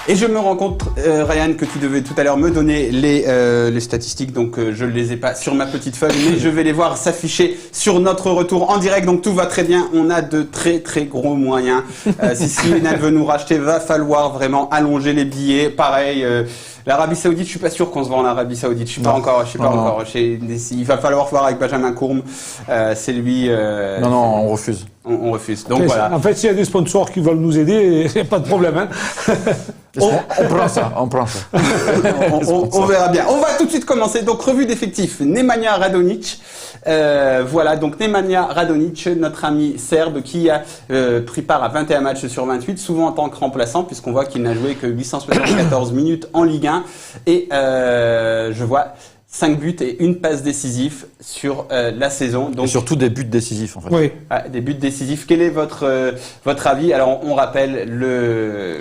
Et je me rends compte, Ryan, que tu devais tout à l'heure me donner les statistiques, donc je ne les ai pas sur ma petite feuille, mais je vais les voir s'afficher sur notre retour en direct, donc tout va très bien, on a de très très gros moyens. Si Lionel veut nous racheter, va falloir vraiment allonger les billets, pareil. L'Arabie Saoudite, je suis pas sûr qu'on se voit en Arabie Saoudite. Je suis pas encore. Il va falloir voir avec Benjamin Courme. C'est lui. Non, on refuse. On refuse. Donc voilà. En fait, s'il y a des sponsors qui veulent nous aider, il n'y a pas de problème. Hein. On prend ça. On verra bien. On va tout de suite commencer. Donc revue d'effectifs. Nemanja Radonjic. Voilà, donc Nemanja Radonjic, notre ami serbe qui a pris part à 21 matchs sur 28, souvent en tant que remplaçant, puisqu'on voit qu'il n'a joué que 874 minutes en Ligue 1. Et je vois 5 buts et une passe décisive sur la saison. Donc, et surtout des buts décisifs, en fait. Oui. Des buts décisifs. Quel est votre avis? Alors, on rappelle le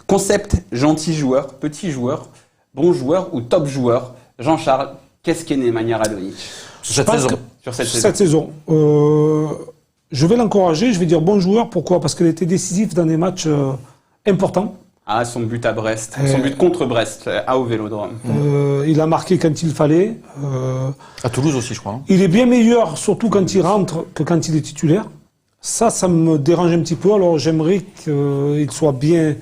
concept gentil joueur, petit joueur, bon joueur ou top joueur. Jean-Charles, qu'est-ce qu'est Nemanja Radonjic Sur cette saison, je vais l'encourager, je vais dire bon joueur. Pourquoi? Parce qu'il était décisif dans des matchs importants. Ah, son but à Brest, son but contre Brest, au Vélodrome. Il a marqué quand il fallait. À Toulouse aussi, je crois. Il est bien meilleur, surtout quand il rentre, que quand il est titulaire. Ça me dérange un petit peu. Alors j'aimerais qu'il soit bien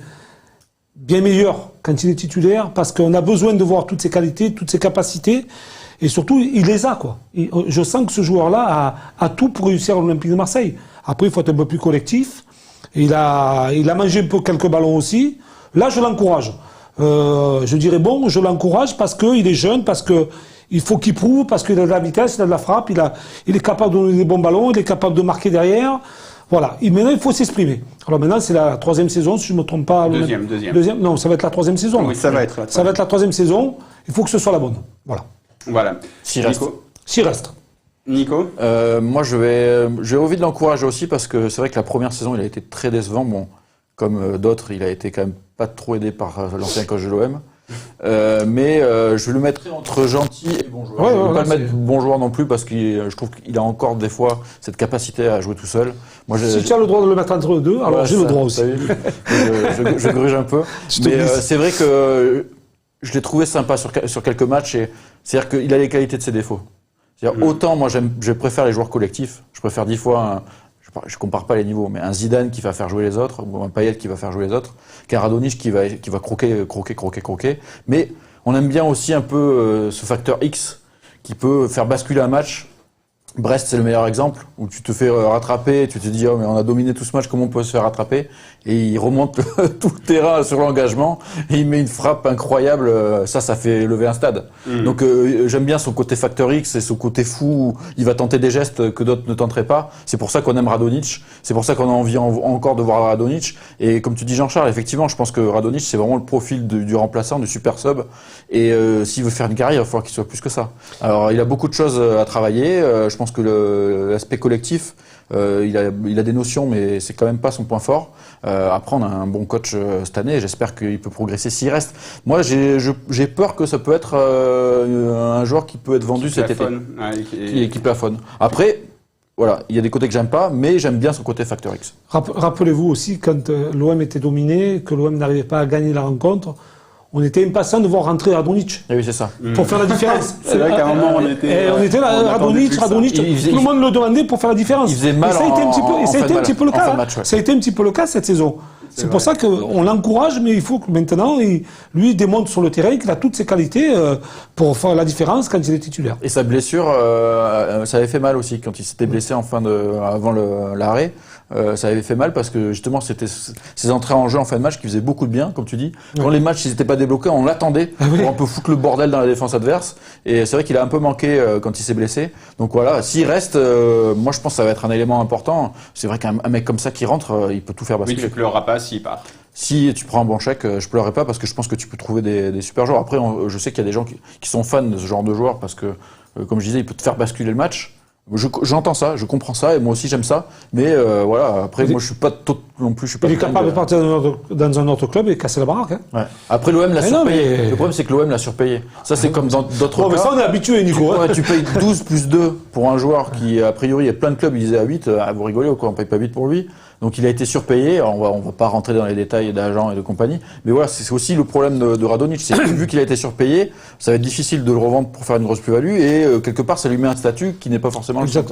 meilleur quand il est titulaire, parce qu'on a besoin de voir toutes ses qualités, toutes ses capacités, et surtout, il les a, quoi. Je sens que ce joueur-là a tout pour réussir à l'Olympique de Marseille. Après, il faut être un peu plus collectif. Il a mangé un peu quelques ballons aussi. Là, je l'encourage. Je dirais bon, je l'encourage parce qu'il est jeune, parce que il faut qu'il prouve, parce qu'il a de la vitesse, il a de la frappe, il est capable de donner des bons ballons, il est capable de marquer derrière. Voilà. Et maintenant, il faut s'exprimer. Alors maintenant, c'est la 3e saison, si je ne me trompe pas. Deuxième. Non, ça va être la 3e saison. Oui, ça va être la 3e saison. Il faut que ce soit la bonne. Voilà. S'il reste. S'il reste. Nico, moi, j'ai envie de l'encourager aussi parce que c'est vrai que la première saison, il a été très décevant. Bon, comme d'autres, il a été quand même pas trop aidé par l'ancien coach de l'OM. Mais je le mettrai entre gentil et bon joueur. Je ne vais pas le mettre bon joueur non plus parce que je trouve qu'il a encore des fois cette capacité à jouer tout seul. Moi, si tu as le droit de le mettre entre deux, alors j'ai le droit aussi. Je gruge un peu. Mais c'est vrai que je l'ai trouvé sympa sur quelques matchs. C'est-à-dire qu'il a les qualités de ses défauts. C'est-à-dire autant moi je préfère les joueurs collectifs. Je préfère 10 fois je compare pas les niveaux, mais un Zidane qui va faire jouer les autres, ou un Payet qui va faire jouer les autres, qu'un Radonjic qui va croquer. Mais on aime bien aussi un peu ce facteur X qui peut faire basculer un match. Brest, c'est le meilleur exemple, où tu te fais rattraper, tu te dis oh mais on a dominé tout ce match, comment on peut se faire rattraper? Et il remonte tout le terrain sur l'engagement, et il met une frappe incroyable, ça fait lever un stade. Donc j'aime bien son côté facteur X et son côté fou, il va tenter des gestes que d'autres ne tenteraient pas. C'est pour ça qu'on aime Radonjic, c'est pour ça qu'on a envie encore de voir Radonjic. Et comme tu dis Jean-Charles, effectivement, je pense que Radonjic c'est vraiment le profil du remplaçant, du super sub. Et s'il veut faire une carrière, il va falloir qu'il soit plus que ça. Alors il a beaucoup de choses à travailler, je pense que l'aspect collectif, il a des notions, mais c'est quand même pas son point fort. Après, on a un bon coach cette année, et j'espère qu'il peut progresser s'il reste. Moi, j'ai peur que ça peut être un joueur qui peut être vendu cet été, qui plafonne. Après, voilà, il y a des côtés que j'aime pas, mais j'aime bien son côté facteur X. Rappelez-vous aussi, quand l'OM était dominé, que l'OM n'arrivait pas à gagner la rencontre, on était impatient de voir rentrer Radonjic. Et oui, c'est ça. Pour faire la différence. C'est vrai qu'à un moment, on était là, Radonjic, tout le monde le demandait pour faire la différence. Il faisait mal. Et ça a été un petit peu le cas. Ça a été un petit peu le cas cette saison. C'est pour ça qu'on l'encourage, mais il faut que maintenant, lui démontre sur le terrain qu'il a toutes ses qualités pour faire la différence quand il est titulaire. Et sa blessure, ça avait fait mal aussi quand il s'était blessé avant l'arrêt. Ça avait fait mal parce que justement c'était ses entrées en jeu en fin de match qui faisaient beaucoup de bien, comme tu dis. Quand les matchs ils n'étaient pas débloqués, on l'attendait pour un peu foutre le bordel dans la défense adverse. Et c'est vrai qu'il a un peu manqué quand il s'est blessé. Donc voilà, s'il reste, moi je pense que ça va être un élément important. C'est vrai qu'un mec comme ça qui rentre, il peut tout faire basculer. Oui, tu pleureras pas s'il part. Si tu prends un bon chèque, je pleurerai pas parce que je pense que tu peux trouver des super joueurs. Après, je sais qu'il y a des gens qui sont fans de ce genre de joueur parce que, comme je disais, il peut te faire basculer le match. J'entends ça, je comprends ça, et moi aussi j'aime ça, mais voilà, après moi je suis pas non plus, je suis pas. Il est capable de partir dans un autre club et casser la baraque. Hein. Ouais. Après, l'OM l'a surpayé. Mais... Le problème, c'est que l'OM l'a surpayé. Ça, c'est comme dans d'autres cas. Mais ça, on est habitué, Nico. Tu payes 12 plus 2 pour un joueur qui, a priori, il y a plein de clubs, ils disaient à 8. Vous rigolez ou quoi? On paye pas 8 pour lui. Donc, il a été surpayé. Alors, on va pas rentrer dans les détails d'agents et de compagnie. Mais voilà, c'est aussi le problème de Radonjic. C'est que vu qu'il a été surpayé, ça va être difficile de le revendre pour faire une grosse plus-value. Et quelque part, ça lui met un statut qui n'est pas forcément le sien.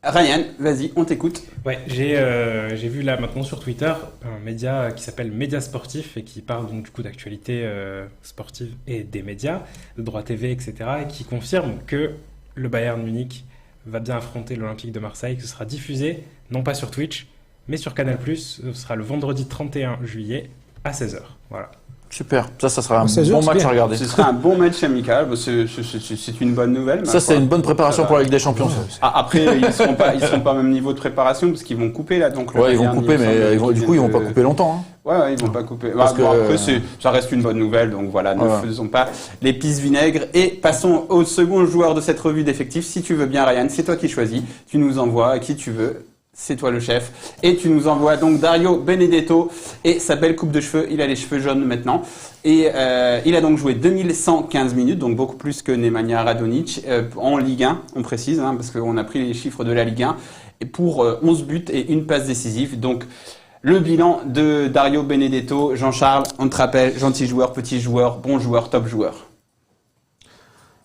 Ryan, vas-y, on t'écoute. Ouais, j'ai vu là maintenant sur Twitter un média qui s'appelle Média Sportif et qui parle donc du coup d'actualité sportive et des médias, de droit TV, etc. et qui confirme que le Bayern Munich va bien affronter l'Olympique de Marseille, que ce sera diffusé, non pas sur Twitch, mais sur Canal+, ce sera le vendredi 31 juillet à 16h. Voilà. Super, ça sera un bon match à regarder. Ce sera un bon match amical, c'est une bonne nouvelle. Ça, c'est une bonne préparation pour la Ligue des Champions. Après, ils seront pas au même niveau de préparation parce qu'ils vont couper là. Donc ouais, ils vont couper, mais du coup, ils vont pas couper longtemps. Hein. Ouais, ils vont pas couper. Après, ça reste une bonne nouvelle, donc voilà, ne faisons pas l'épice vinaigre. Et passons au second joueur de cette revue d'effectifs. Si tu veux bien, Ryan, c'est toi qui choisis. Tu nous envoies qui tu veux. C'est toi le chef. Et tu nous envoies donc Dario Benedetto et sa belle coupe de cheveux. Il a les cheveux jaunes maintenant. Et il a donc joué 2115 minutes, donc beaucoup plus que Nemanja Radonjic, en Ligue 1, on précise, hein, parce qu'on a pris les chiffres de la Ligue 1, et pour 11 buts et une passe décisive. Donc le bilan de Dario Benedetto. Jean-Charles, on te rappelle, gentil joueur, petit joueur, bon joueur, top joueur.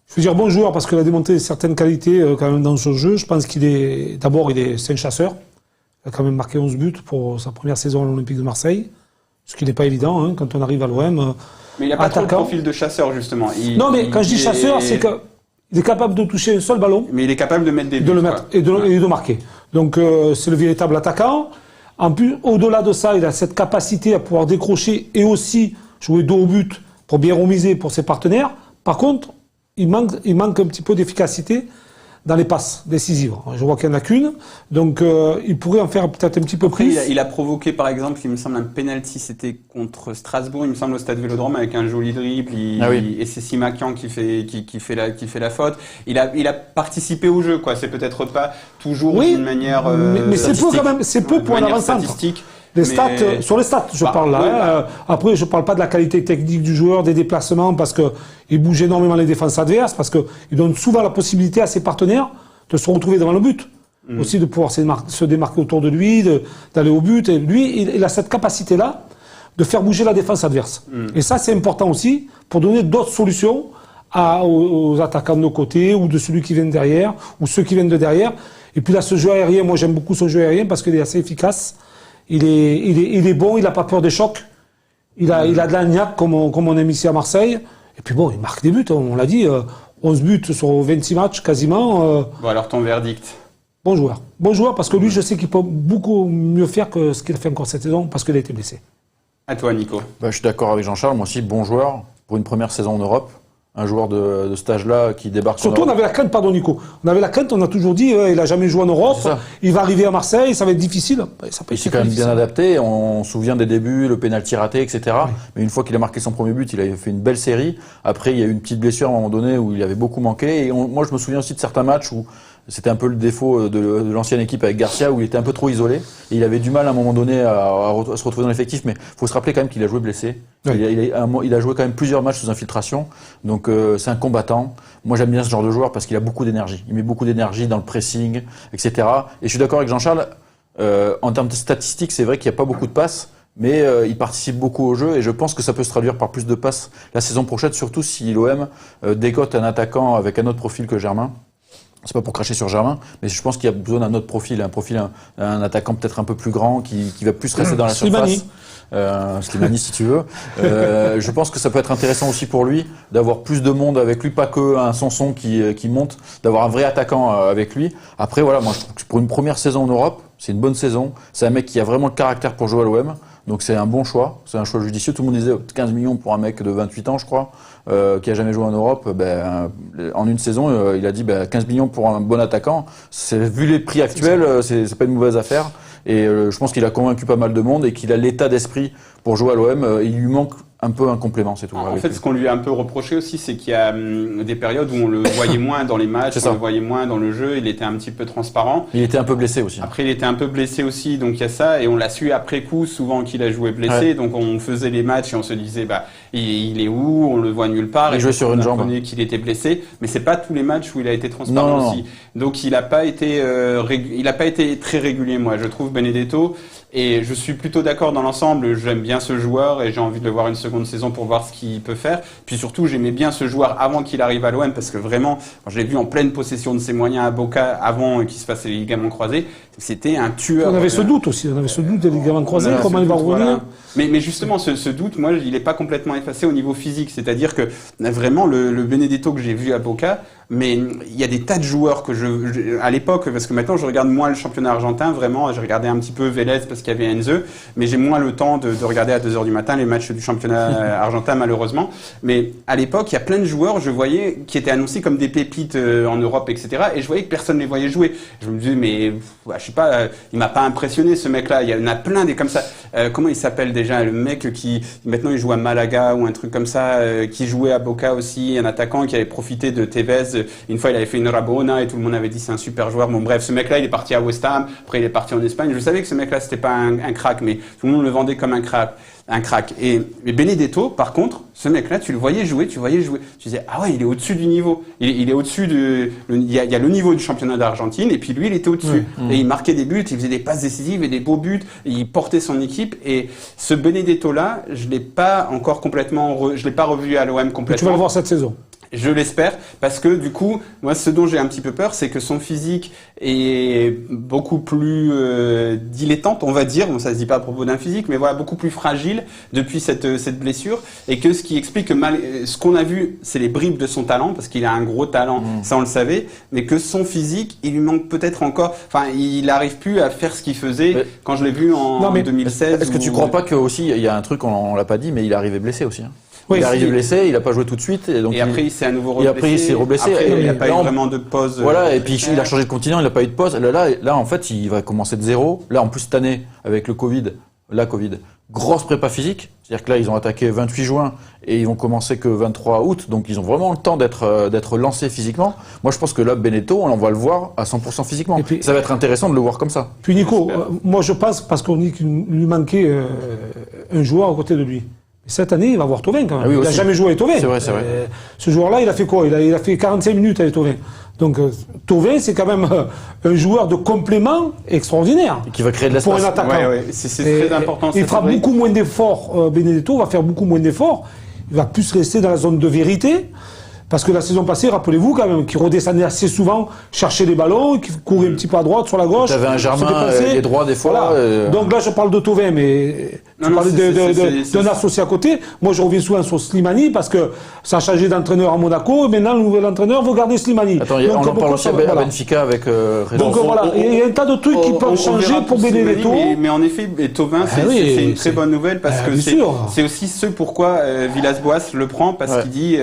Je veux dire bon joueur parce qu'il a démontré certaines qualités quand même dans son jeu. Je pense c'est un chasseur. Il a quand même marqué 11 buts pour sa première saison à l'Olympique de Marseille. Ce qui n'est pas évident hein, quand on arrive à l'OM. Mais il n'a pas trop le profil de chasseur justement. Non mais quand je dis chasseur, c'est qu'il est capable de toucher un seul ballon. Mais il est capable de mettre des buts. Et de marquer. Donc c'est le véritable attaquant. En plus, au-delà de ça, il a cette capacité à pouvoir décrocher et aussi jouer dos au but pour bien remiser pour ses partenaires. Par contre, il manque un petit peu d'efficacité dans les passes décisives. Je vois qu'il n'y en a qu'une, donc il pourrait en faire peut-être un petit peu plus. Il a provoqué, par exemple, il me semble, un penalty, c'était contre Strasbourg, il me semble, au Stade Vélodrome, avec un joli dribble, et c'est Simakian qui fait la faute. Il a participé au jeu, quoi. C'est peut-être pas toujours d'une manière mais c'est peu quand même, c'est peu pour un avant-centre. Les stats, sur les stats, je parle là. Après, je parle pas de la qualité technique du joueur, des déplacements, parce que il bouge énormément les défenses adverses, parce que il donne souvent la possibilité à ses partenaires de se retrouver devant le but. Aussi de pouvoir se démarquer autour de lui, d'aller au but. Et lui, il a cette capacité-là de faire bouger la défense adverse. Et ça, c'est important aussi pour donner d'autres solutions aux attaquants de nos côtés, ou de celui qui vient derrière, ou ceux qui viennent de derrière. Et puis là, ce jeu aérien, moi j'aime beaucoup ce jeu aérien parce qu'il est assez efficace. Il est bon, il n'a pas peur des chocs. Il a de la niaque comme on aime ici à Marseille. Et puis bon, il marque des buts, on l'a dit, 11 buts sur 26 matchs quasiment. Bon alors ton verdict. Bon joueur parce que lui, je sais qu'il peut beaucoup mieux faire que ce qu'il a fait encore cette saison parce qu'il a été blessé. À toi Nico. Je suis d'accord avec Jean-Charles, moi aussi bon joueur pour une première saison en Europe. Un joueur de ce âge-là qui débarque. Surtout, on avait la crainte, pardon Nico, on avait la crainte, on a toujours dit, il a jamais joué en Europe, il va arriver à Marseille, ça va être difficile. Il s'est quand même bien adapté, on se souvient des débuts, le pénalty raté, etc. Oui. Mais une fois qu'il a marqué son premier but, il a fait une belle série. Après, il y a eu une petite blessure à un moment donné où il avait beaucoup manqué. Et moi, je me souviens aussi de certains matchs où c'était un peu le défaut de l'ancienne équipe avec Garcia, où il était un peu trop isolé. Et il avait du mal à un moment donné à se retrouver dans l'effectif. Mais il faut se rappeler quand même qu'il a joué blessé. Oui. Il a joué quand même plusieurs matchs sous infiltration. Donc c'est un combattant. Moi j'aime bien ce genre de joueur parce qu'il a beaucoup d'énergie. Il met beaucoup d'énergie dans le pressing, etc. Et je suis d'accord avec Jean-Charles. En termes de statistiques, c'est vrai qu'il n'y a pas beaucoup de passes. Mais il participe beaucoup au jeu et je pense que ça peut se traduire par plus de passes la saison prochaine, surtout si l'OM décote un attaquant avec un autre profil que Germain. C'est pas pour cracher sur Germain, mais je pense qu'il y a besoin d'un autre profil, un attaquant peut-être un peu plus grand qui va plus rester dans la surface. Slimani si tu veux. Je pense que ça peut être intéressant aussi pour lui d'avoir plus de monde avec lui, pas que un Sanson qui monte, d'avoir un vrai attaquant avec lui. Après voilà, moi je trouve que pour une première saison en Europe, c'est une bonne saison. C'est un mec qui a vraiment le caractère pour jouer à l'OM. Donc c'est un bon choix, c'est un choix judicieux. Tout le monde disait 15 millions pour un mec de 28 ans, je crois, qui a jamais joué en Europe. En une saison, il a dit 15 millions pour un bon attaquant. Vu les prix actuels, c'est pas une mauvaise affaire. Et je pense qu'il a convaincu pas mal de monde et qu'il a l'état d'esprit pour jouer à l'OM. Il lui manque un peu un complément, c'est tout. En fait, ce qu'on lui a un peu reproché aussi, c'est qu'il y a des périodes où on le voyait moins dans les matchs, on le voyait moins dans le jeu, il était un petit peu transparent. Il était un peu blessé aussi. Après, il était un peu blessé aussi, donc il y a ça, et on l'a su après coup, souvent qu'il a joué blessé, donc on faisait les matchs et on se disait, il est où, on le voit nulle part. Il jouait sur une jambe. On apprenait qu'il était blessé, mais c'est pas tous les matchs où il a été transparent aussi. Donc il a pas été très régulier, moi, je trouve, Benedetto. Et je suis plutôt d'accord dans l'ensemble, j'aime bien ce joueur et j'ai envie de le voir une seconde saison pour voir ce qu'il peut faire. Puis surtout, j'aimais bien ce joueur avant qu'il arrive à l'OM parce que vraiment, quand je l'ai vu en pleine possession de ses moyens à Boca avant qu'il se fasse les ligaments croisés, c'était un tueur. On avait ce doute aussi, des ligaments croisés, comment il va revenir. Voilà. Mais justement, ce doute, moi, il n'est pas complètement effacé au niveau physique. C'est-à-dire que vraiment, le Benedetto que j'ai vu à Boca, mais il y a des tas de joueurs que à l'époque, parce que maintenant je regarde moins le championnat argentin, vraiment, j'ai regardé un petit peu Vélez parce qu'il y avait Enze, mais j'ai moins le temps de regarder à 2h du matin les matchs du championnat argentin, malheureusement. Mais à l'époque, il y a plein de joueurs, je voyais, qui étaient annoncés comme des pépites en Europe, etc. Et je voyais que personne ne les voyait jouer. Je me disais, mais je sais pas, il m'a pas impressionné ce mec-là. Il y en a plein des comme ça. Comment il s'appelle déjà, le mec qui maintenant il joue à Malaga ou un truc comme ça, qui jouait à Boca aussi, un attaquant qui avait profité de Tevez. Une fois, il avait fait une Rabona et tout le monde avait dit c'est un super joueur. Bon, bref, ce mec-là, il est parti à West Ham. Après, il est parti en Espagne. Je savais que ce mec-là, c'était pas un crack, mais tout le monde le vendait comme un crack. Et Benedetto, par contre, ce mec-là, tu le voyais jouer. Tu disais, ah ouais, il est au-dessus du niveau. Il est au-dessus il y a le niveau du championnat d'Argentine, et puis lui, il était au-dessus. Et il marquait des buts, il faisait des passes décisives et des beaux buts, et il portait son équipe. Et ce Benedetto-là, je l'ai pas revu à l'OM complètement. Mais tu vas le voir cette saison. Je l'espère, parce que du coup, moi, ce dont j'ai un petit peu peur, c'est que son physique est beaucoup plus dilettante, on va dire. Bon, ça se dit pas à propos d'un physique, mais voilà, beaucoup plus fragile depuis cette blessure, et que ce qui explique que ce qu'on a vu, c'est les bribes de son talent, parce qu'il a un gros talent, ça on le savait, mais que son physique, il lui manque peut-être encore. Enfin, il n'arrive plus à faire ce qu'il faisait quand je l'ai vu en 2016. Est-ce que tu crois pas que aussi il y a un truc, on l'a pas dit, mais il est arrivé blessé aussi. Il est arrivé blessé, il n'a pas joué tout de suite. Et après, il s'est à nouveau reblessé. Et après, il s'est reblessé. Après, il n'y a pas eu vraiment de pause. Voilà, et puis il a changé de continent, il n'a pas eu de pause. Là, en fait, il va commencer de zéro. Là, en plus, cette année, avec le Covid, grosse prépa physique. C'est-à-dire que là, ils ont attaqué 28 juin et ils vont commencer que 23 août. Donc, ils ont vraiment le temps d'être lancés physiquement. Moi, je pense que là, Benedetto, on va le voir à 100% physiquement. Et puis, ça va être intéressant de le voir comme ça. Puis Nico, moi, je pense, parce qu'on dit qu'il lui manquait un joueur à côté de lui. Cette année, il va voir Thauvin quand même. Il n'a jamais joué avec Thauvin. C'est vrai. Ce joueur-là, il a fait quoi? Il a fait 45 minutes avec Thauvin. Donc Thauvin, c'est quand même un joueur de complément extraordinaire. Et qui va créer de l'espace. Pour un attaquant. C'est très important. Il fera beaucoup moins d'efforts. Benedetto va faire beaucoup moins d'efforts. Il va plus rester dans la zone de vérité. Parce que la saison passée, rappelez-vous quand même, qu'il redescendait assez souvent, chercher les ballons, qu'il courait un petit peu à droite, sur la gauche. Tu avais un Germain, les droits des fois. Voilà. Donc là, je parle de Thauvin, mais tu parlais d'un associé à côté. Moi, je reviens souvent sur Slimani, parce que ça a changé d'entraîneur à Monaco, et maintenant, le nouvel entraîneur veut garder Slimani. Attends, on en parle aussi à Benfica avec Donc voilà, il y a un tas de trucs qui peuvent changer pour Benedetto. Mais en effet, Thauvin, c'est une très bonne nouvelle, parce que c'est aussi ce pourquoi Villas-Boas le prend, parce qu'il dit,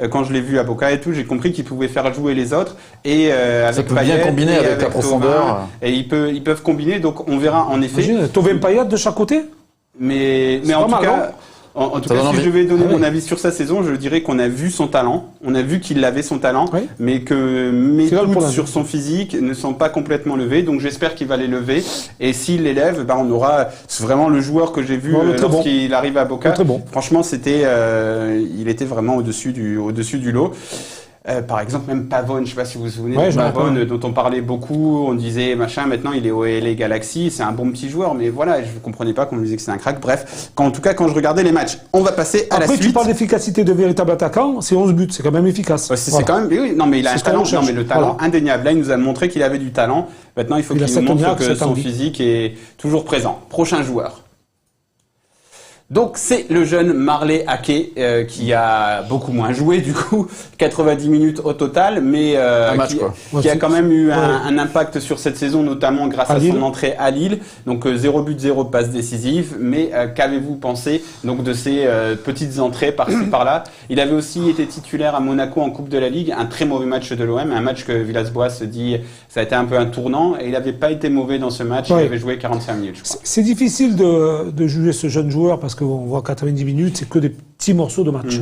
quand je l'ai vu à Boca et tout, j'ai compris qu'ils pouvaient faire jouer les autres, et avec ça peut bien combiner avec la profondeur. Et ils peuvent combiner, donc on verra en effet. Thauvin Payet de chaque côté. Mais en tout cas, En tout cas, si je devais donner mon avis sur sa saison, je dirais qu'on a vu son talent, on a vu qu'il avait son talent, mais que mes doutes sur son physique ne sont pas complètement levés. Donc j'espère qu'il va les lever. Et s'il les lève, on aura vraiment le joueur que j'ai vu lorsqu'il arrive à Boca. Franchement, il était vraiment au-dessus du lot. Par exemple, même Pavone, je sais pas si vous vous souvenez de Pavone, dont on parlait beaucoup, on disait machin, maintenant il est au LA Galaxy, c'est un bon petit joueur, mais voilà, je ne comprenais pas qu'on me disait que c'est un crack. Bref, en tout cas, quand je regardais les matchs, on va passer à la suite. Après, tu parles d'efficacité de véritable attaquant, c'est 11 buts, c'est quand même efficace. C'est quand même, oui, non, mais il a un talent, non, mais le talent indéniable. Là, il nous a montré qu'il avait du talent. Maintenant, il faut qu'il nous montre que son physique est toujours présent. Prochain joueur. Donc c'est le jeune Marley Ake qui a beaucoup moins joué du coup, 90 minutes au total, mais qui a quand même eu un impact sur cette saison, notamment grâce à son entrée à Lille. Donc 0 but, 0 passe décisive. Mais qu'avez-vous pensé donc de ces petites entrées par-ci par-là? Il avait aussi été titulaire à Monaco en Coupe de la Ligue, un très mauvais match de l'OM, un match que Villas-Boas se dit ça a été un peu un tournant, et il n'avait pas été mauvais dans ce match. Il avait joué 45 minutes, je crois. C'est difficile de juger ce jeune joueur parce que qu'on voit 90 minutes, c'est que des petits morceaux de match.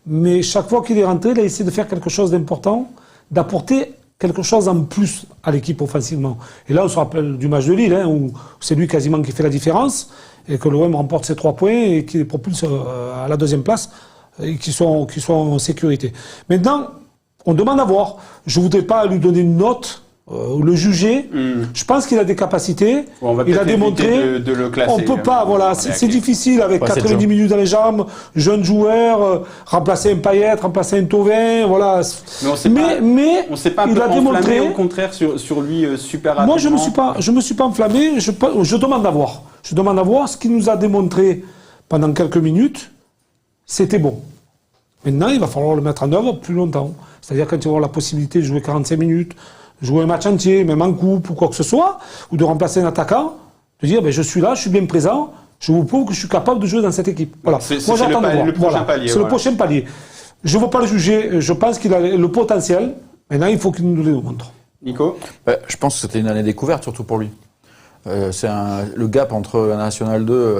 Mais chaque fois qu'il est rentré, il a essayé de faire quelque chose d'important, d'apporter quelque chose en plus à l'équipe offensivement. Et là, on se rappelle du match de Lille, où c'est lui quasiment qui fait la différence, et que l'OM remporte ses 3 points et qui les propulse à la 2e place, et qui sont en sécurité. Maintenant, on demande à voir. Je voudrais pas lui donner une note, le juger. Je pense qu'il a des capacités. On va il a démontré. De le classer. On peut pas, voilà. C'est difficile avec 90 minutes dans les jambes, jeune joueur, remplacer un Payet, remplacer un Thauvin, voilà. Mais on s'est pas un il peu a enflammé, démontré. au contraire, sur lui, super rapidement. Moi, je me suis pas enflammé. Je demande à voir. Je demande à voir ce qu'il nous a démontré pendant quelques minutes. C'était bon. Maintenant, il va falloir le mettre en œuvre plus longtemps. C'est-à-dire quand il va avoir la possibilité de jouer 45 minutes, jouer un match entier, même en coupe ou quoi que ce soit, ou de remplacer un attaquant, de dire je suis là, je suis bien présent, je vous prouve que je suis capable de jouer dans cette équipe. Voilà. Moi, j'attends de voir. Le prochain palier. C'est le prochain palier. Je ne veux pas le juger, je pense qu'il a le potentiel. Maintenant, il faut qu'il nous le montre. Nico ? Je pense que c'était une année découverte, surtout pour lui. Le gap entre la Nationale 2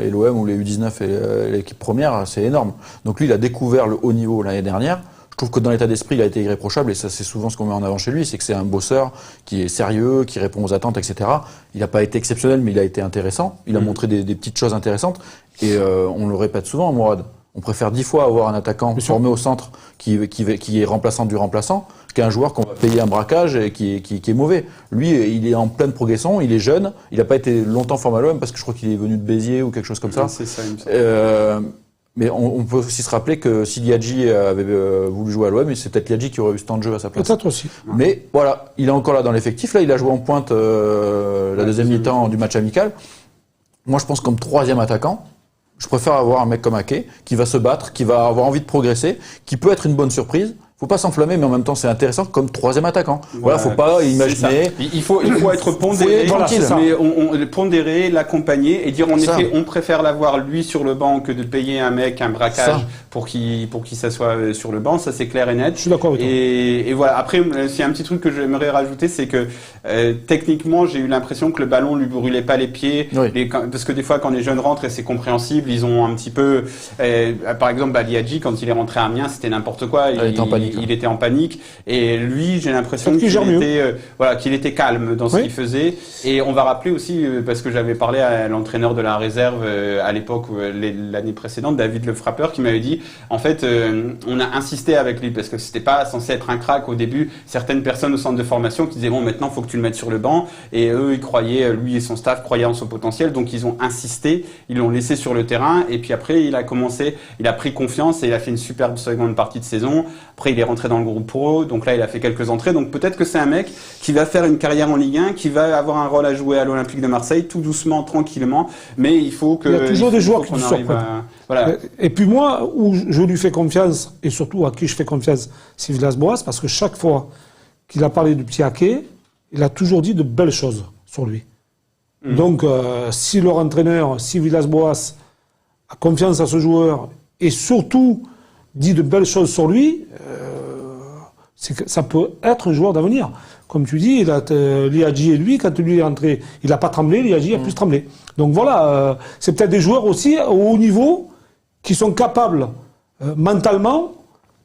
et l'OM ou les U19 et l'équipe première, c'est énorme. Donc lui, il a découvert le haut niveau l'année dernière. Je trouve que dans l'état d'esprit, il a été irréprochable, et ça, c'est souvent ce qu'on met en avant chez lui, c'est que c'est un bosseur qui est sérieux, qui répond aux attentes, etc. Il n'a pas été exceptionnel, mais il a été intéressant. Il a montré des petites choses intéressantes, et on le répète souvent, Mourad. On préfère 10 fois avoir un attaquant formé au centre qui est remplaçant du remplaçant qu'un joueur qu'on va payer un braquage et qui est mauvais. Lui, il est en pleine progression, il est jeune, il n'a pas été longtemps formé à l'OM parce que je crois qu'il est venu de Béziers ou quelque chose comme ça. C'est ça, il me semble. Mais on peut aussi se rappeler que si Liadji avait voulu jouer à l'OM, c'est peut-être Liadji qui aurait eu ce temps de jeu à sa place. Peut-être aussi. Mais voilà, il est encore là dans l'effectif. Là, il a joué en pointe la deuxième mi-temps du match amical. Moi, je pense comme 3e attaquant, je préfère avoir un mec comme Ake qui va se battre, qui va avoir envie de progresser, qui peut être une bonne surprise. Faut pas s'enflammer, mais en même temps, c'est intéressant comme 3e attaquant. Voilà, faut pas imaginer. Il faut être pondéré, pondéré, l'accompagner et dire en effet, on préfère l'avoir lui sur le banc que de payer un mec un braquage pour qu'il s'assoie sur le banc. Ça, c'est clair et net. Je suis d'accord avec toi. Et voilà. Après, c'est un petit truc que j'aimerais rajouter, c'est que techniquement, j'ai eu l'impression que le ballon lui brûlait pas les pieds, parce que des fois, quand les jeunes rentrent, et c'est compréhensible, ils ont un petit peu, par exemple, Liadji, quand il est rentré à Amiens, c'était n'importe quoi. Il était en panique, et lui, j'ai l'impression qu'il était calme dans ce qu'il faisait. Et on va rappeler aussi, parce que j'avais parlé à l'entraîneur de la réserve à l'époque, l'année précédente, David Le Frappeur, qui m'avait dit, en fait, on a insisté avec lui parce que c'était pas censé être un crack au début. Certaines personnes au centre de formation qui disaient bon, maintenant, faut que tu le mettes sur le banc, et eux, ils croyaient, lui et son staff croyaient en son potentiel, donc ils ont insisté, ils l'ont laissé sur le terrain, et puis après, il a pris confiance et il a fait une superbe seconde partie de saison. Après, il est rentré dans le groupe pro, donc là, il a fait quelques entrées. Donc peut-être que c'est un mec qui va faire une carrière en Ligue 1, qui va avoir un rôle à jouer à l'Olympique de Marseille, tout doucement, tranquillement. Mais il faut que... Il y a toujours des joueurs qui nous sortent. Voilà. Et puis moi, où je lui fais confiance, et surtout à qui je fais confiance, c'est Villas-Boas, parce que chaque fois qu'il a parlé du petit Ake, il a toujours dit de belles choses sur lui. Donc, si leur entraîneur, si Villas-Boas a confiance à ce joueur, et surtout dit de belles choses sur lui, ça peut être un joueur d'avenir. Comme tu dis, Liadji et lui, quand lui est entré, il n'a pas tremblé, Liadji a plus tremblé. Donc voilà, c'est peut-être des joueurs aussi au haut niveau qui sont capables mentalement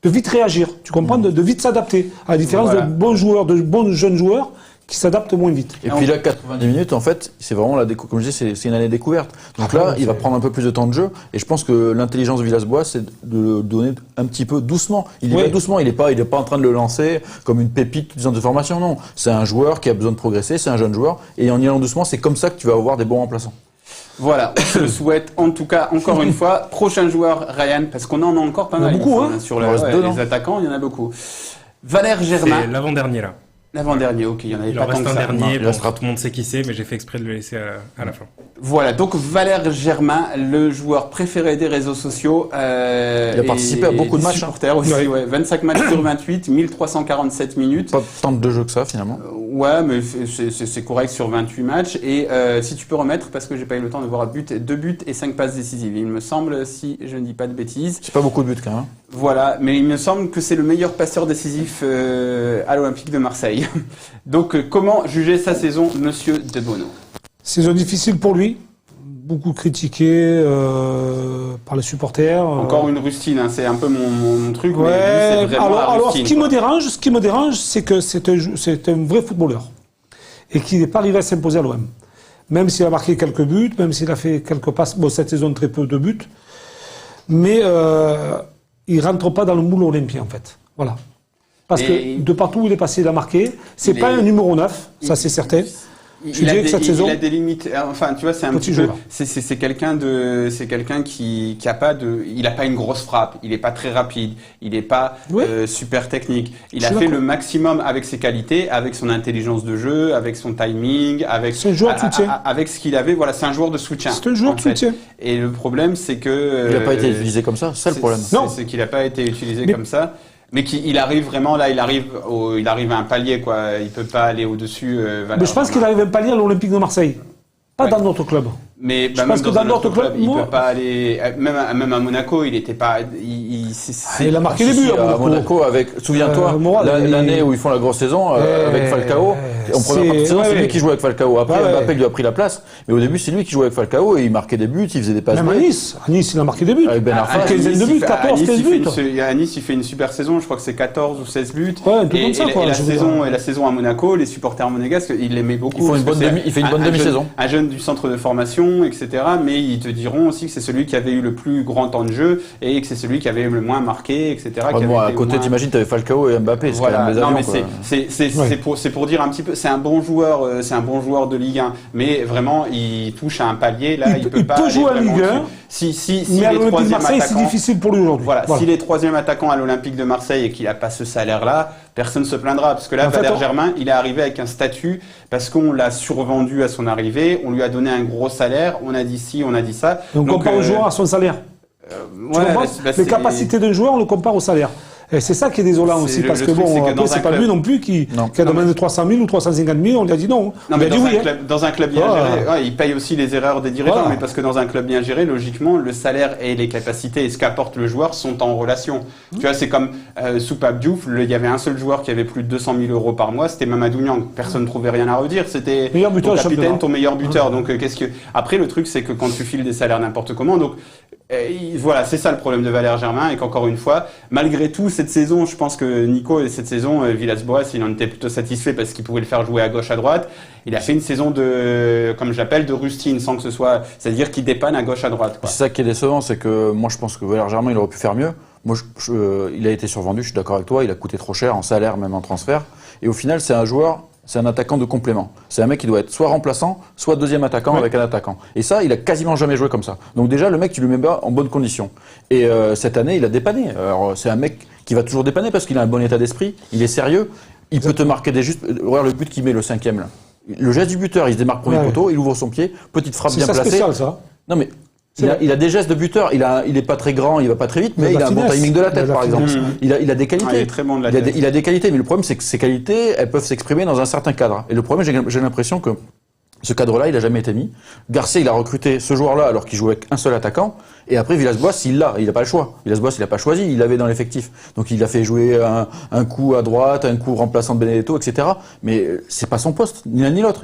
de vite réagir. Tu comprends, de vite s'adapter, à la différence de bons joueurs, de bons jeunes joueurs qui s'adaptent moins vite. Et puis là, 90 minutes, en fait, c'est vraiment comme je dis, c'est une année découverte. Donc là, il va prendre un peu plus de temps de jeu. Et je pense que l'intelligence de Villas-Boas, c'est de le donner un petit peu doucement. Il y va doucement. Il est pas en train de le lancer comme une pépite du centre de formation. Non. C'est un joueur qui a besoin de progresser. C'est un jeune joueur. Et en y allant doucement, c'est comme ça que tu vas avoir des bons remplaçants. Voilà, on se le souhaite en tout cas, encore une fois. Prochain joueur, Ryan, parce qu'on en a encore pas mal. Beaucoup, sur les attaquants, il y en a beaucoup. Valère Germain. C'est l'avant-dernier là. L'avant-dernier, ok, il y en avait pas tant que ça. Il en reste un dernier, tout le monde sait qui c'est, mais j'ai fait exprès de le laisser à la fin. Voilà, donc Valère Germain, le joueur préféré des réseaux sociaux. Il a participé à beaucoup de matchs. Supporters aussi, 25 matchs sur 28, 1347 minutes. Pas tant de jeux que ça finalement. Ouais, mais c'est correct sur 28 matchs. Et si tu peux remettre, parce que j'ai pas eu le temps de voir 2 buts et 5 passes décisives. Il me semble, si je ne dis pas de bêtises. C'est pas beaucoup de buts quand même. Voilà, mais il me semble que c'est le meilleur passeur décisif à l'Olympique de Marseille. Donc comment juger sa saison, monsieur De Bono? Saison difficile pour lui, beaucoup critiqué par les supporters. Encore une rustine, hein, c'est un peu mon truc. Ouais. Mais lui, c'est vraiment Alors, rustine, ce qui me dérange, c'est que c'est un vrai footballeur et qu'il n'est pas arrivé à s'imposer à l'OM. Même s'il a marqué quelques buts, même s'il a fait quelques passes, bon, cette saison très peu de buts, mais il rentre pas dans le moule olympien en fait. Voilà. Parce que de partout où il est passé, il a marqué. C'est pas un numéro 9, ça c'est certain. Il a des limites. Enfin, tu vois, c'est un petit peu. C'est quelqu'un qui a pas il a pas une grosse frappe. Il est pas très rapide. Il est pas super technique. Il a fait le maximum avec ses qualités, avec son intelligence de jeu, avec son timing, avec. C'est un joueur de soutien. Avec ce qu'il avait. Voilà, c'est un joueur de soutien. C'est un joueur de soutien. Et le problème, c'est que. Il n'a pas été utilisé comme ça. C'est le problème. Non, c'est qu'il n'a pas été utilisé comme ça. Mais il arrive vraiment là, il arrive à un palier quoi. Il peut pas aller au-dessus. Mais je pense qu'il arrive à un palier à l'Olympique de Marseille, pas dans notre club. Mais je pense que dans notre club, il peut pas aller. Même à Monaco, il était pas. Il a marqué des buts à Monaco. Avec, souviens-toi, l'année où ils font la grosse saison avec Falcao. En première partie de saison, c'est lui qui jouait avec Falcao. Après, Mbappé lui a pris la place. Mais au début, c'est lui qui jouait avec Falcao et il marquait des buts, il faisait des passes. Même à Nice, il a marqué des buts. Avec Ben Arfa, 15 de buts, 14, 15 buts. À Nice, il fait une super saison. Je crois que c'est 14 ou 16 buts. Et la saison à Monaco, les supporters monégasques, ils l'aimaient beaucoup. Il fait une bonne demi-saison. Un jeune du centre de formation, etc. Mais ils te diront aussi que c'est celui qui avait eu le plus grand temps de jeu et que c'est celui qui avait le moins marqué, etc. À côté, t'imagines, t'avais Falcao et Mbappé. Voilà. Non, mais c'est pour dire un petit peu, c'est un bon joueur de Ligue 1, mais vraiment, il touche à un palier là, il peut pas jouer à Ligue 1. Mais à l'Olympique de Marseille, c'est difficile pour lui aujourd'hui. Voilà. S'il est troisième attaquant à l'Olympique de Marseille et qu'il a pas ce salaire-là, personne se plaindra parce que là, Valère Germain, il est arrivé avec un statut parce qu'on l'a survendu à son arrivée, on lui a donné un gros salaire, on a dit ci, on a dit ça. Donc on compare le joueur à son salaire. Les capacités d'un joueur, on le compare au salaire. Et c'est ça qui est désolant aussi, parce que bon, après, c'est pas lui non plus qui a demandé 300 000 ou 350 000, on lui a dit non. Non, mais dans un club bien géré, il paye aussi les erreurs des dirigeants, mais parce que dans un club bien géré, logiquement, le salaire et les capacités et ce qu'apporte le joueur sont en relation. Tu vois, c'est comme sous Pape Diouf, il y avait un seul joueur qui avait plus de 200 000 euros par mois, c'était Mamadou Niang. Personne ne trouvait rien à redire, c'était ton capitaine, ton meilleur buteur. Donc, après, le truc, c'est que quand tu files des salaires n'importe comment, donc, voilà, c'est ça le problème de Valère Germain, et qu'encore une fois, malgré tout, cette saison, je pense que Nico, cette saison, Villas-Boas, il en était plutôt satisfait parce qu'il pouvait le faire jouer à gauche, à droite. Il a fait une saison comme j'appelle, de rustine, sans que ce soit, c'est-à-dire qu'il dépanne à gauche, à droite. C'est ça qui est décevant, c'est que moi, je pense que Valère Germain, il aurait pu faire mieux. Moi, il a été survendu, je suis d'accord avec toi, il a coûté trop cher en salaire, même en transfert. Et au final, c'est un attaquant de complément. C'est un mec qui doit être soit remplaçant, soit deuxième attaquant avec un attaquant. Et ça, il a quasiment jamais joué comme ça. Donc déjà, le mec, tu lui mets pas en bonne condition. Et cette année, il a dépanné. Alors, c'est un mec qui va toujours dépanner parce qu'il a un bon état d'esprit, il est sérieux, il peut te marquer des justes. Regarde le but qu'il met, le 5e là. Le geste du buteur, il se démarque premier poteau, il ouvre son pied, petite frappe bien placée. C'est spécial, ça. Non mais il a des gestes de buteur, il est pas très grand, il va pas très vite, mais il a un bon timing de la tête, par exemple. Il a des qualités. Il est très bon de la tête. Il a des qualités, mais le problème, c'est que ces qualités, elles peuvent s'exprimer dans un certain cadre. Et le problème, j'ai l'impression que ce cadre-là, il a jamais été mis. Garcia, il a recruté ce joueur-là alors qu'il jouait avec un seul attaquant. Et après, Villas-Boas, il a pas le choix. Villas-Boas, il a pas choisi, il l'avait dans l'effectif. Donc il a fait jouer un coup à droite, un coup remplaçant de Benedetto, etc. Mais c'est pas son poste, ni l'un ni l'autre.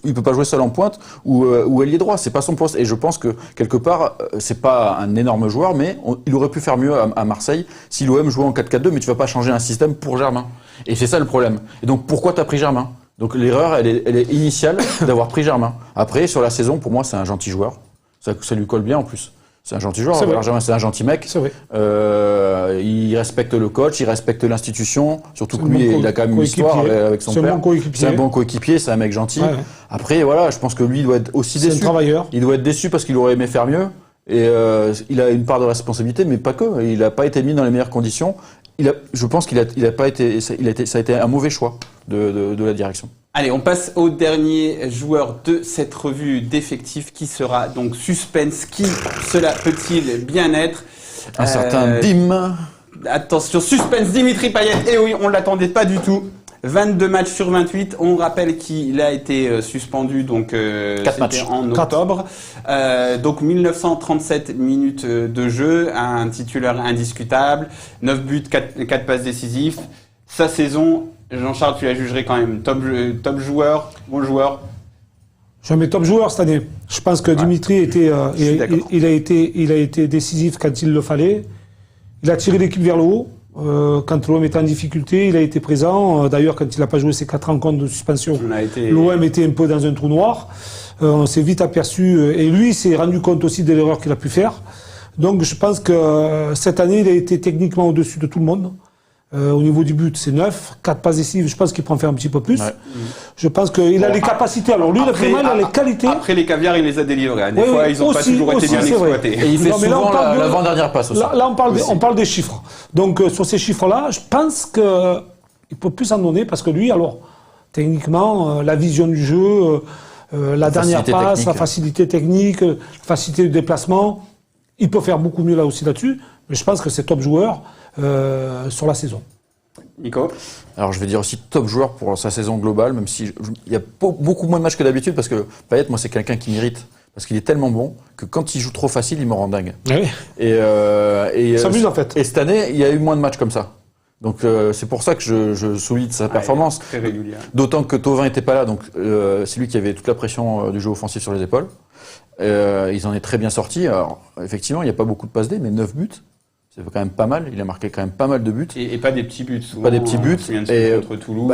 Il peut pas jouer seul en pointe ou ailier droit. C'est pas son poste. Et je pense que quelque part, c'est pas un énorme joueur, mais il aurait pu faire mieux à Marseille si l'OM jouait en 4-4-2. Mais tu vas pas changer un système pour Germain. Et c'est ça le problème. Et donc pourquoi t'as pris Germain? Donc l'erreur, elle est initiale d'avoir pris Germain. Après, sur la saison, pour moi, c'est un gentil joueur. Ça lui colle bien en plus. C'est un gentil joueur. Germain, c'est un gentil mec. C'est vrai. Il respecte le coach, il respecte l'institution. Surtout que lui, il a quand même une histoire avec son père. C'est un bon coéquipier, c'est un mec gentil. Ouais. Après, voilà, je pense que lui, il doit être aussi déçu. C'est un travailleur. Il doit être déçu parce qu'il aurait aimé faire mieux. Et il a une part de responsabilité, mais pas que. Il n'a pas été mis dans les meilleures conditions. Je pense qu'il a pas été. Ça a été un mauvais choix de la direction. Allez, on passe au dernier joueur de cette revue d'effectifs qui sera donc suspense. Qui cela peut-il bien être? Un certain Dim. Attention, suspense, Dimitri Payet. Eh oui, on ne l'attendait pas du tout. 22 matchs sur 28. On rappelle qu'il a été suspendu donc 4 matchs en octobre. Donc 1937 minutes de jeu, un titulaire indiscutable, 9 buts, 4 passes décisives. Sa saison, Jean-Charles, tu la jugerais quand même top joueur, bon joueur. Jamais top joueur cette année. Je pense que Dimitri était, il a été décisif quand il le fallait. Il a tiré l'équipe vers le haut. Quand l'OM était en difficulté, il a été présent. D'ailleurs, quand il n'a pas joué ses 4 rencontres de suspension, l'OM était un peu dans un trou noir. On s'est vite aperçu, et lui s'est rendu compte aussi de l'erreur qu'il a pu faire. Donc je pense que cette année, il a été techniquement au-dessus de tout le monde. Au niveau du but, c'est 9. 4 passes décisives, je pense qu'il peut en faire un petit peu plus. Ouais. Je pense qu'il a les capacités. Alors lui, après, il a les qualités. Après, les caviars, il les a délivrés. Des fois, ils n'ont pas toujours été bien exploités. Et il fait souvent l'avant-dernière passe aussi. Là, on parle des chiffres. Donc sur ces chiffres-là, je pense qu'il peut plus en donner parce que lui, alors, techniquement, la vision du jeu, la dernière passe, la facilité technique, la facilité de déplacement, il peut faire beaucoup mieux là aussi là-dessus. Mais je pense que c'est top joueur sur la saison. Nico ? Alors je vais dire aussi top joueur pour sa saison globale, même si il y a beaucoup moins de matchs que d'habitude, parce que Payet, moi c'est quelqu'un qui m'irrite, parce qu'il est tellement bon que quand il joue trop facile, il me rend dingue. Oui. Et s'amuse en fait. Et cette année, il y a eu moins de matchs comme ça. Donc c'est pour ça que je souligne sa performance. Très régulière. D'autant que Thauvin n'était pas là, donc c'est lui qui avait toute la pression du jeu offensif sur les épaules. Ils en est très bien sortis. Alors effectivement, il n'y a pas beaucoup de passes D, mais 9 buts. C'est quand même pas mal. Il a marqué quand même pas mal de buts. Et pas des petits buts. Souvent, pas des petits buts. Contre Toulouse,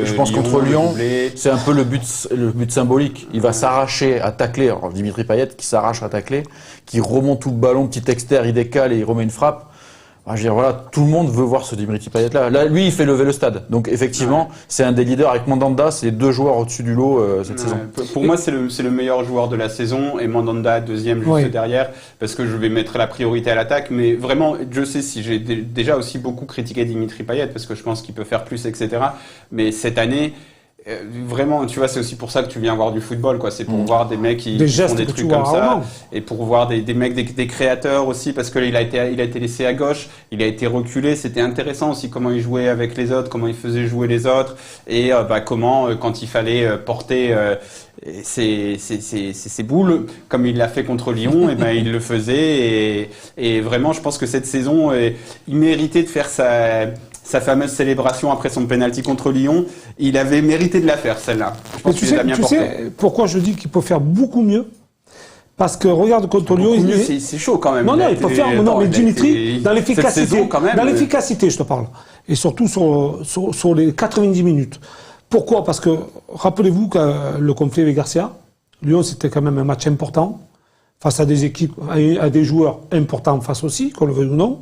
je pense contre Lyon, c'est un peu le but symbolique. Il va s'arracher à tacler. Alors, Dimitri Payet qui s'arrache à tacler, qui remonte tout le ballon, petit externe, il décale et il remet une frappe. Je veux dire, voilà, tout le monde veut voir ce Dimitri Payet là. Là, lui, il fait lever le stade. Donc, effectivement, c'est un des leaders avec Mandanda. C'est 2 joueurs au-dessus du lot cette saison. Pour moi, c'est le meilleur joueur de la saison et Mandanda deuxième juste derrière, parce que je vais mettre la priorité à l'attaque. Mais vraiment, je sais si j'ai déjà aussi beaucoup critiqué Dimitri Payet parce que je pense qu'il peut faire plus, etc. Mais cette année, vraiment, tu vois, c'est aussi pour ça que tu viens voir du football, quoi. C'est pour voir des mecs qui font des trucs comme ça, et pour voir des mecs, des créateurs aussi, parce que il a été laissé à gauche, il a été reculé. C'était intéressant aussi comment il jouait avec les autres, comment il faisait jouer les autres, et comment quand il fallait porter ses boules, comme il l'a fait contre Lyon, et il le faisait, et vraiment, je pense que cette saison, il méritait de faire sa fameuse célébration après son penalty contre Lyon. Il avait mérité de la faire, celle-là. Je pense qu'il l'a bien porté. Tu sais pourquoi je dis qu'il peut faire beaucoup mieux ? Parce que regarde contre Lyon, c'est chaud quand même. Non, il peut faire. Non, mais Dimitri, dans l'efficacité, je te parle, et surtout sur les 90 minutes. Pourquoi ? Parce que rappelez-vous que le conflit avec Garcia, Lyon, c'était quand même un match important face à des équipes, à des joueurs importants en face aussi, qu'on le veuille ou non.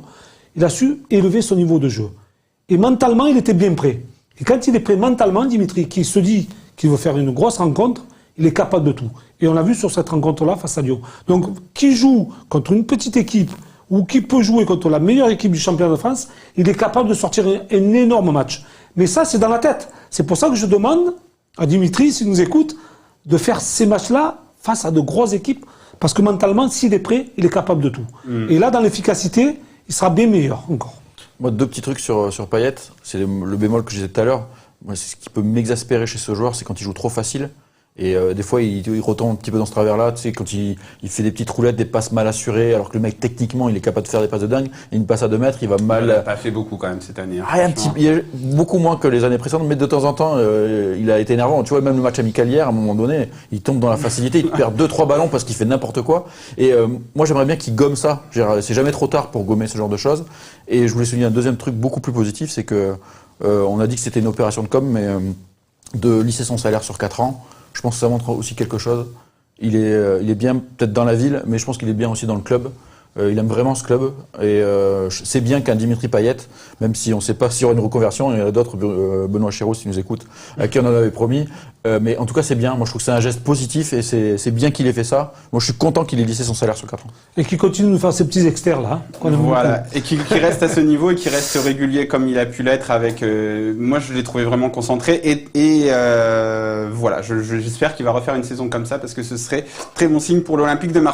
Il a su élever son niveau de jeu. Et mentalement, il était bien prêt. Et quand il est prêt mentalement, Dimitri, qui se dit qu'il veut faire une grosse rencontre, il est capable de tout. Et on l'a vu sur cette rencontre-là face à Lyon. Donc, qui joue contre une petite équipe ou qui peut jouer contre la meilleure équipe du championnat de France, il est capable de sortir un énorme match. Mais ça, c'est dans la tête. C'est pour ça que je demande à Dimitri, s'il nous écoute, de faire ces matchs-là face à de grosses équipes. Parce que mentalement, s'il est prêt, il est capable de tout. Et là, dans l'efficacité, il sera bien meilleur encore. Moi, 2 petits trucs sur Payet. C'est le bémol que je disais tout à l'heure. Moi, c'est ce qui peut m'exaspérer chez ce joueur, c'est quand il joue trop facile. Et des fois, il retombe un petit peu dans ce travers-là. Tu sais, quand il fait des petites roulettes, des passes mal assurées, alors que le mec, techniquement, il est capable de faire des passes de dingue. Et une passe à 2 mètres, il va mal. Il n'a pas fait beaucoup quand même cette année. Il y a beaucoup moins que les années précédentes, mais de temps en temps, il a été énervant. Tu vois, même le match amical hier, à un moment donné, il tombe dans la facilité, il perd 2-3 ballons parce qu'il fait n'importe quoi. Et moi, j'aimerais bien qu'il gomme ça. C'est jamais trop tard pour gommer ce genre de choses. Et je voulais souligner un deuxième truc beaucoup plus positif, c'est que on a dit que c'était une opération de com, mais de lisser son salaire sur 4 ans. Je pense que ça montre aussi quelque chose. Il est bien peut-être dans la ville, mais je pense qu'il est bien aussi dans le club. Il aime vraiment ce club. Et c'est bien qu'un Dimitri Payet, même si on ne sait pas s'il y aura une reconversion, il y en a d'autres, Benoît Chéreau, s'il nous écoute, à qui on en avait promis. Mais en tout cas, c'est bien. Moi, je trouve que c'est un geste positif et c'est bien qu'il ait fait ça. Moi, je suis content qu'il ait lissé son salaire sur 4 ans. Et qu'il continue de nous faire ces petits externes là. Voilà. Et qu'il reste à ce niveau et qu'il reste régulier comme il a pu l'être avec. Moi, je l'ai trouvé vraiment concentré. Et voilà, j'espère qu'il va refaire une saison comme ça parce que ce serait très bon signe pour l'Olympique de Marseille.